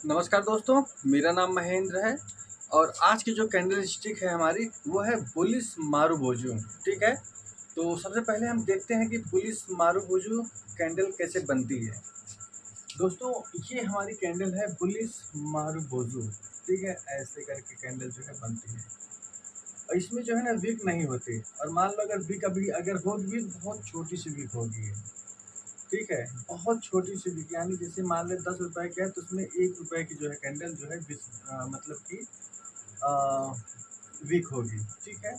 नमस्कार दोस्तों, मेरा नाम महेंद्र है और आज की जो कैंडल स्टिक है हमारी वो है बुलिश मारुबोजू। ठीक है, तो सबसे पहले हम देखते हैं कि बुलिश मारुबोजू कैंडल कैसे बनती है। दोस्तों, ये हमारी कैंडल है बुलिश मारुबोजू। ठीक है, ऐसे करके कैंडल जो है बनती है और इसमें जो है ना विक नहीं होती। और मान लो अगर विक अभी अगर होगी भी तो बहुत छोटी सी विक होगी। ठीक है, बहुत छोटी सी बिक, यानी जैसे मान लें 10 रुपए की है तो उसमें 1 रुपए की जो है कैंडल जो है मतलब कि वीक होगी। ठीक है,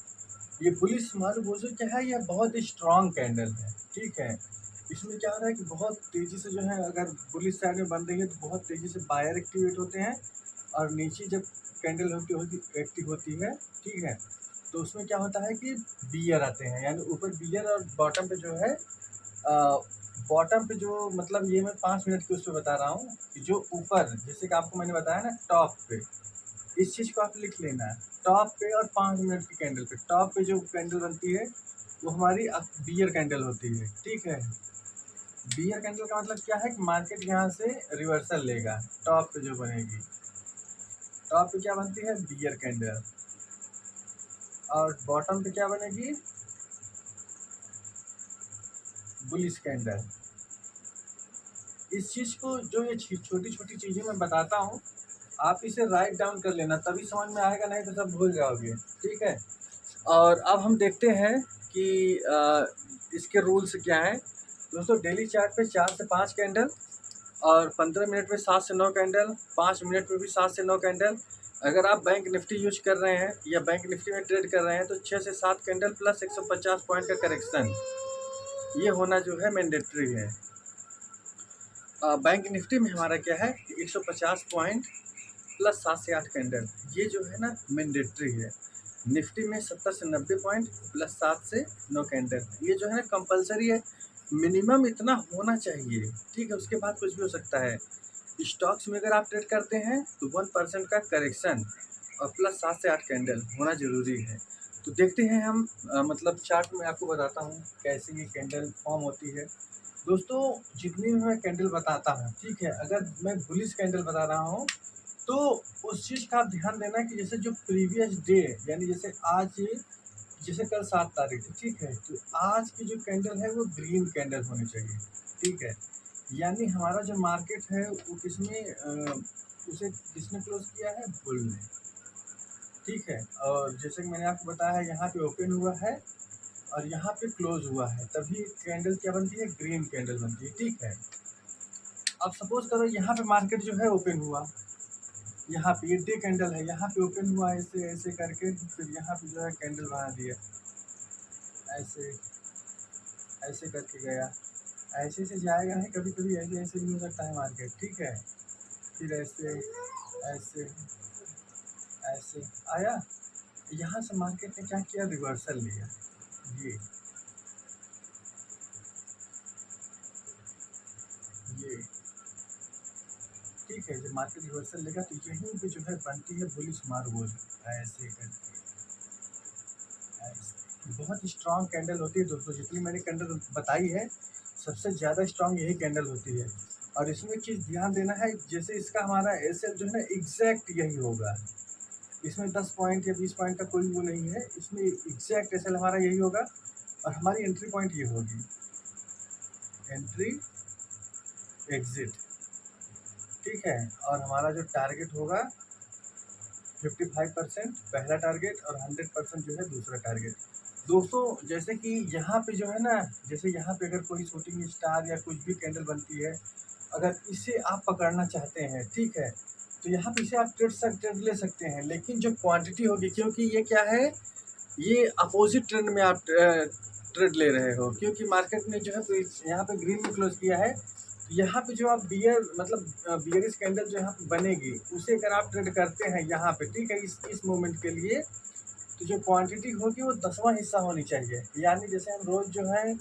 ये पुलिस मारुबोजू क्या है, यह बहुत ही स्ट्रॉन्ग कैंडल है। ठीक है, इसमें क्या हो रहा है कि बहुत तेज़ी से जो है अगर बुलिश साइड में बन रही है तो बहुत तेज़ी से बायर एक्टिवेट होते हैं और नीचे जब कैंडल होती होती एक्टिव होती है, ठीक है, तो उसमें क्या होता है कि बियर आते हैं, यानी ऊपर बियर और बॉटम पे जो है बॉटम पे जो मतलब ये मैं 5 मिनट की उस पर बता रहा हूँ कि जो ऊपर जैसे कि आपको मैंने बताया ना टॉप पे, इस चीज़ को आप लिख लेना है। टॉप पे और 5 मिनट की कैंडल पे, टॉप पे जो कैंडल बनती है वो हमारी बियर कैंडल होती है। ठीक है, बियर कैंडल का मतलब क्या है कि मार्केट यहाँ से रिवर्सल लेगा। टॉप पे जो बनेगी, टॉप पे क्या बनती है, बियर कैंडल, और बॉटम पे क्या बनेगी, बुलिश कैंडल। इस चीज़ को जो ये छोटी छोटी चीज़ें मैं बताता हूँ, आप इसे राइट डाउन कर लेना, तभी समझ में आएगा, नहीं तो सब भूल जाओगे। ठीक है, और अब हम देखते हैं कि इसके रूल्स क्या हैं। दोस्तों, डेली चार्ट पे 4 से 5 कैंडल और 15 मिनट में 7 से 9 कैंडल, 5 मिनट में भी 7 से 9 कैंडल। अगर आप बैंक निफ्टी यूज कर रहे हैं या बैंक निफ्टी में ट्रेड कर रहे हैं तो 6 से 7 कैंडल प्लस 150 पॉइंट का करेक्शन, ये होना जो है मैंडेटरी है। बैंक निफ्टी में हमारा क्या है कि 150 पॉइंट प्लस 7 से 8 कैंडल, ये जो है ना मैंडेटरी है। निफ्टी में 70 से 90 पॉइंट प्लस 7 से 9 कैंडल, ये जो है ना कंपलसरी है। मिनिमम इतना होना चाहिए। ठीक है, उसके बाद कुछ भी हो सकता है। स्टॉक्स में अगर आप ट्रेड करते हैं तो 1% का करेक्शन और प्लस 7 से 8 कैंडल होना ज़रूरी है। तो देखते हैं हम मतलब चार्ट में आपको बताता हूँ कैसे ये कैंडल फॉर्म होती है। दोस्तों, जितनी भी मैं कैंडल बताता हूँ, ठीक है, अगर मैं बुलिश कैंडल बता रहा हूँ तो उस चीज़ का आप ध्यान देना कि जैसे जो प्रीवियस डे, यानी जैसे आज, जैसे कल 7 तारीख है, ठीक है, तो आज की जो कैंडल है वो ग्रीन कैंडल होनी चाहिए। ठीक है, यानी हमारा जो मार्केट है वो उसे किसने क्लोज किया है, बुल ने। ठीक है, और जैसे कि मैंने आपको बताया है यहाँ पे ओपन हुआ है और यहाँ पे क्लोज हुआ है, तभी कैंडल क्या बनती है, ग्रीन कैंडल बनती है। ठीक है, अब सपोज करो यहाँ पे मार्केट जो है ओपन हुआ, यहाँ पे ये डे कैंडल है, यहाँ पे ओपन हुआ ऐसे ऐसे करके, फिर यहाँ पे जो है कैंडल बना दिया, ऐसे ऐसे करके गया, ऐसे से जाएगा नहीं, कभी कभी ऐसे ऐसे भी हो सकता है मार्केट। ठीक है, फिर ऐसे ऐसे ऐसे आया, यहाँ से मार्केट ने क्या किया, रिवर्सल लिया। ये ये ठीक है, जब मार्केट रिवर्सल लेगा तो यहीं पे जो है बनती है बुलिश मार्बोल, ऐसे करके ऐसे। बहुत स्ट्रांग कैंडल होती है दोस्तों, जितनी मैंने कैंडल बताई है सबसे ज़्यादा स्ट्रांग यही कैंडल होती है। और इसमें एक चीज़ ध्यान देना है, जैसे इसका हमारा एस जो है ना एग्जैक्ट यही होगा। इसमें 10 पॉइंट या 20 पॉइंट का कोई वो नहीं है, इसमें एग्जैक्ट एस हमारा यही होगा और हमारी एंट्री पॉइंट ये होगी, एंट्री एग्जिट। ठीक है, और हमारा जो टारगेट होगा 55% पहला टारगेट और 100% जो है दूसरा टारगेट। दोस्तों, जैसे कि यहाँ पे जो है ना, जैसे यहाँ पे अगर कोई शूटिंग स्टार या कुछ भी कैंडल बनती है, अगर इसे आप पकड़ना चाहते हैं, ठीक है, तो यहाँ पे इसे आप ट्रेड ले सकते हैं, लेकिन जो क्वांटिटी होगी, क्योंकि ये क्या है, ये अपोजिट ट्रेंड में आप ट्रेड ले रहे हो, क्योंकि मार्केट ने जो है यहाँ पे ग्रीन में क्लोज किया है, यहाँ पे जो आप बियर मतलब बियरिश कैंडल जो यहाँ पे बनेगी उसे अगर आप ट्रेड करते हैं यहाँ पे, ठीक है, इस मोमेंट के लिए, तो जो क्वांटिटी होगी वो 10वां हिस्सा होनी चाहिए। यानी जैसे हम रोज़ जो है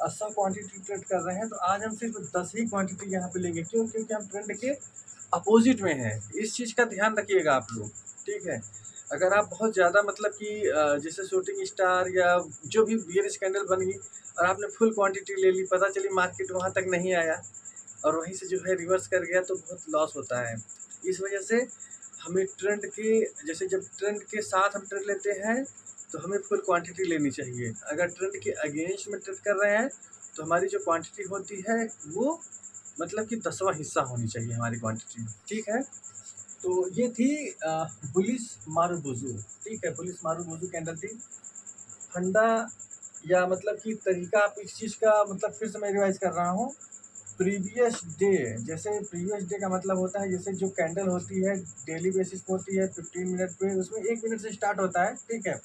100 क्वांटिटी ट्रेड कर रहे हैं, तो आज हम सिर्फ 10 ही क्वांटिटी यहाँ पे लेंगे। क्यों? क्योंकि हम ट्रेंड के अपोजिट में हैं। इस चीज़ का ध्यान रखिएगा आप लोग। ठीक है, अगर आप बहुत ज़्यादा मतलब कि जैसे शूटिंग स्टार या जो भी बियरिश कैंडल बन गई और आपने फुल क्वांटिटी ले ली, पता चली मार्केट वहाँ तक नहीं आया, और वहीं से जो है रिवर्स कर गया तो बहुत लॉस होता है। इस वजह से हमें ट्रेंड के जैसे जब ट्रेंड के साथ हम ट्रेड लेते हैं तो हमें फुल क्वांटिटी लेनी चाहिए। अगर ट्रेंड के अगेंस्ट में ट्रेड कर रहे हैं तो हमारी जो क्वांटिटी होती है वो मतलब कि 10वां हिस्सा होनी चाहिए हमारी क्वांटिटी, ठीक है। तो ये थी बुलिश मारुबुजू, ठीक है, बुलिश मारुबुजू कैंडल थी। फंडा या मतलब कि तरीका आप इस चीज़ का मतलब फिर से मैं रिवाइज कर रहा हूँ। प्रीवियस डे, जैसे प्रीवियस डे का मतलब होता है जैसे जो कैंडल होती है डेली बेसिस पे होती है 15 मिनट पे, उसमें 1 मिनट से स्टार्ट होता है, ठीक है।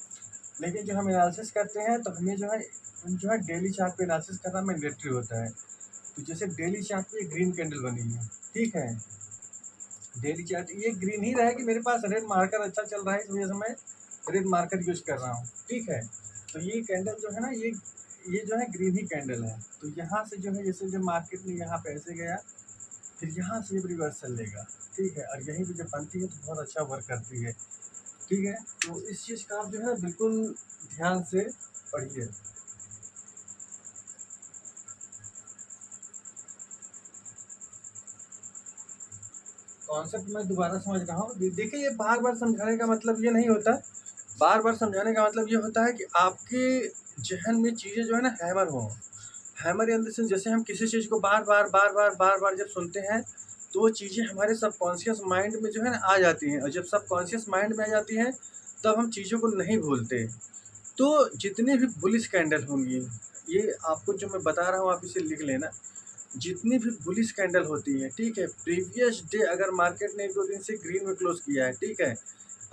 लेकिन जो हम एनालिसिस करते हैं तो हमें जो है डेली चार्ट पे एनालिसिस करना मैंडेटरी होता है। तो जैसे डेली चार्ट पे ग्रीन कैंडल बनी है, ठीक है, डेली चार्ट ये ग्रीन ही रहेगी, मेरे पास रेड मार्कर अच्छा चल रहा है इस वजह से मैं रेड मार्कर यूज कर रहा हूँ, ठीक है। तो ये कैंडल जो है ना ये जो है ग्रीन ही कैंडल है। तो यहाँ से जो है जैसे जब मार्केट में यहाँ पे ऐसे गया फिर यहाँ से जब रिवर्सल लेगा, ठीक है, और यहीं पे जब बनती है तो बहुत अच्छा वर्क करती है, ठीक है। तो इस चीज़ का आप जो है बिल्कुल ध्यान से पढ़िए। कॉन्सेप्ट मैं दोबारा समझ रहा हूँ। देखिए ये बार बार समझाने का मतलब ये नहीं होता, बार बार समझाने का मतलब ये होता है कि आपके जहन में चीज़ें जो है ना हैमर हो। हैमर इन द सेंस जैसे हम किसी चीज़ को बार बार जब सुनते हैं तो वो चीज़ें हमारे सबकॉन्शियस माइंड में जो है ना आ जाती हैं, और जब सबकॉन्शियस माइंड में आ जाती हैं तब हम चीज़ों को नहीं भूलते। तो जितने भी बुलिश कैंडल होंगी, ये आपको जो मैं बता रहा हूँ आप इसे लिख लेना। जितनी भी बुलिश कैंडल होती है, ठीक है, प्रीवियस डे अगर मार्केट ने 1-2 दिन से ग्रीन में क्लोज किया है, ठीक है,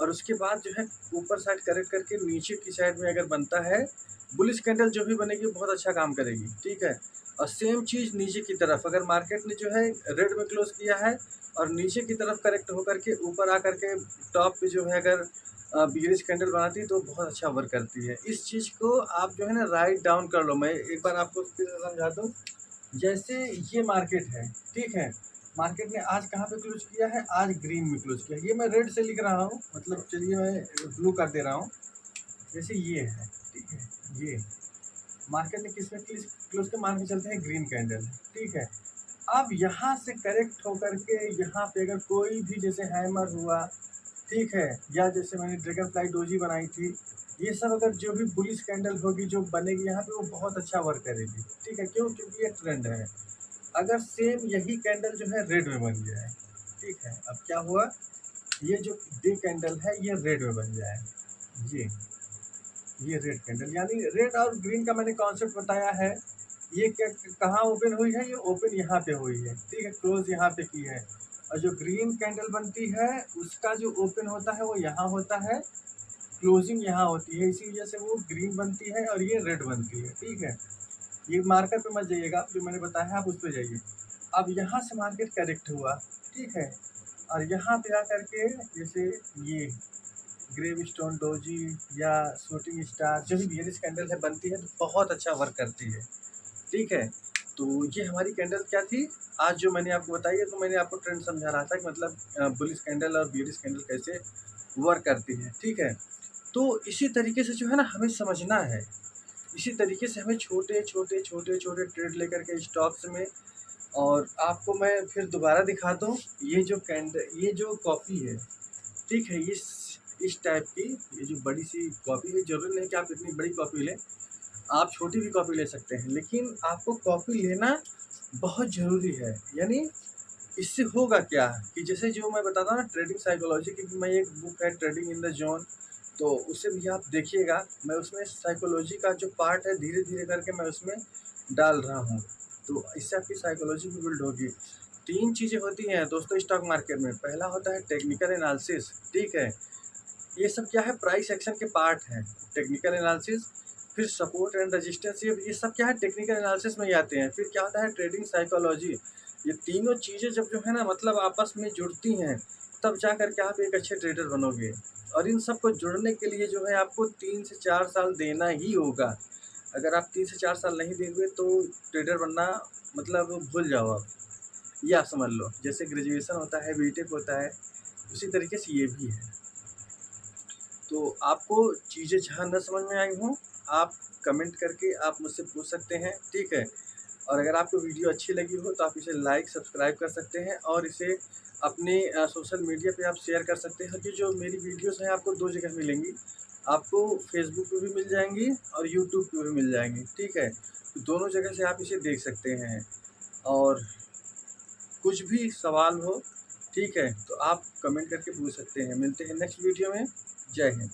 और उसके बाद जो है ऊपर साइड करेक्ट करके नीचे की साइड में अगर बनता है, बुलिश कैंडल जो भी बनेगी बहुत अच्छा काम करेगी, ठीक है। और सेम चीज़ नीचे की तरफ अगर मार्केट ने जो है रेड में क्लोज किया है और नीचे की तरफ करेक्ट होकर के ऊपर आकर के टॉप पे जो है अगर बियरिश कैंडल बनाती है तो बहुत अच्छा वर्क करती है। इस चीज़ को आप जो है ना राइट डाउन कर लो। मैं एक बार आपको फिर से समझा दूँ। जैसे ये मार्केट है, ठीक है, मार्केट ने आज कहाँ पे क्लोज किया है, आज ग्रीन में क्लोज किया है। ये मैं रेड से लिख रहा हूँ, मतलब चलिए मैं ब्लू कर दे रहा हूँ। जैसे ये है, ठीक है, ये मार्केट ने किस में क्लोज किया, मान के चलते हैं ग्रीन कैंडल, ठीक है। अब यहाँ से करेक्ट होकर के यहाँ पे अगर कोई भी जैसे हैमर हुआ, ठीक है, या जैसे मैंने ड्रैगन फ्लाई डोजी बनाई थी, ये सब अगर जो भी बुलिश कैंडल होगी जो बनेगी यहाँ पे वो बहुत अच्छा वर्क करेगी, ठीक है। क्यों? क्योंकि ये ट्रेंड है। अगर सेम यही कैंडल जो है रेड में बन जाए, ठीक है, अब क्या हुआ, ये जो डे कैंडल है ये रेड में बन जाए, ये ये रेड कैंडल, यानी रेड और ग्रीन का मैंने कॉन्सेप्ट बताया है। ये क्या कहाँ ओपन हुई है, ये ओपन यहाँ पे हुई है, ठीक है, क्लोज यहाँ पे की है। और जो ग्रीन कैंडल बनती है उसका जो ओपन होता है वो यहाँ होता है, क्लोजिंग यहाँ होती है, इसी वजह से वो ग्रीन बनती है और ये रेड बनती है, ठीक है। ये मार्कर पे मत जाइएगा, जो मैंने बताया है आप उस पर जाइए। अब यहाँ से मार्केट करेक्ट हुआ, ठीक है, और यहाँ पे आकर के जैसे ये ग्रेव स्टोन डोजी या शूटिंग स्टार जो भी बियरिश कैंडल है बनती है तो बहुत अच्छा वर्क करती है, ठीक है। तो ये हमारी कैंडल क्या थी आज जो मैंने आपको बताई है, तो मैंने आपको ट्रेंड समझा रहा था कि मतलब बुलिश कैंडल और बियरिश कैंडल कैसे वर्क करती है, ठीक है। तो इसी तरीके से जो है ना हमें समझना है, इसी तरीके से हमें छोटे ट्रेड लेकर के स्टॉक्स में। और आपको मैं फिर दोबारा दिखा दूँ, ये जो कैंडल ये जो कॉफ़ी है, ठीक है, इस टाइप की ये जो बड़ी सी कॉपी है, ज़रूरी नहीं कि आप इतनी बड़ी कॉपी लें, आप छोटी भी कॉपी ले सकते हैं, लेकिन आपको कॉपी लेना बहुत ज़रूरी है। यानी इससे होगा क्या कि जैसे जो मैं बताता हूँ ना ट्रेडिंग साइकोलॉजी की, मैं एक बुक है ट्रेडिंग इन द जोन, तो उसे भी आप देखिएगा। मैं उसमें साइकोलॉजी का जो पार्ट है धीरे धीरे करके मैं उसमें डाल रहा हूँ, तो इससे आपकी साइकोलॉजी भी बिल्ड होगी। 3 चीज़ें होती हैं दोस्तों स्टॉक मार्केट में। पहला होता है टेक्निकल एनालिसिस, ठीक है, ये सब क्या है प्राइस एक्शन के पार्ट हैं। टेक्निकल एनालिसिस, फिर सपोर्ट एंड रेजिस्टेंस, ये सब क्या है टेक्निकल एनालिसिस में ही आते हैं। फिर क्या होता है ट्रेडिंग साइकोलॉजी। ये तीनों चीज़ें जब जो है ना मतलब आपस में जुड़ती हैं तब जा कर के आप एक अच्छे ट्रेडर बनोगे। और इन सब को जुड़ने के लिए जो है आपको 3 से 4 साल देना ही होगा। अगर आप 3 से 4 साल नहीं देंगे तो ट्रेडर बनना मतलब भूल जाओ आप। ये आप समझ लो, जैसे ग्रेजुएशन होता है, बीटेक होता है, उसी तरीके से ये भी है। तो आपको चीज़ें जहाँ न समझ में आई हों, आप कमेंट करके आप मुझसे पूछ सकते हैं, ठीक है। और अगर आपको वीडियो अच्छी लगी हो तो आप इसे लाइक सब्सक्राइब कर सकते हैं और इसे अपने सोशल मीडिया पे आप शेयर कर सकते हैं। कि जो मेरी वीडियोस हैं आपको 2 जगह मिलेंगी, आपको फेसबुक पे भी मिल जाएंगी और यूट्यूब पे भी मिल जाएंगी, ठीक है। तो दोनों जगह से आप इसे देख सकते हैं। और कुछ भी सवाल हो, ठीक है, तो आप कमेंट करके पूछ सकते हैं। मिलते हैं नेक्स्ट वीडियो में। जय हिंद।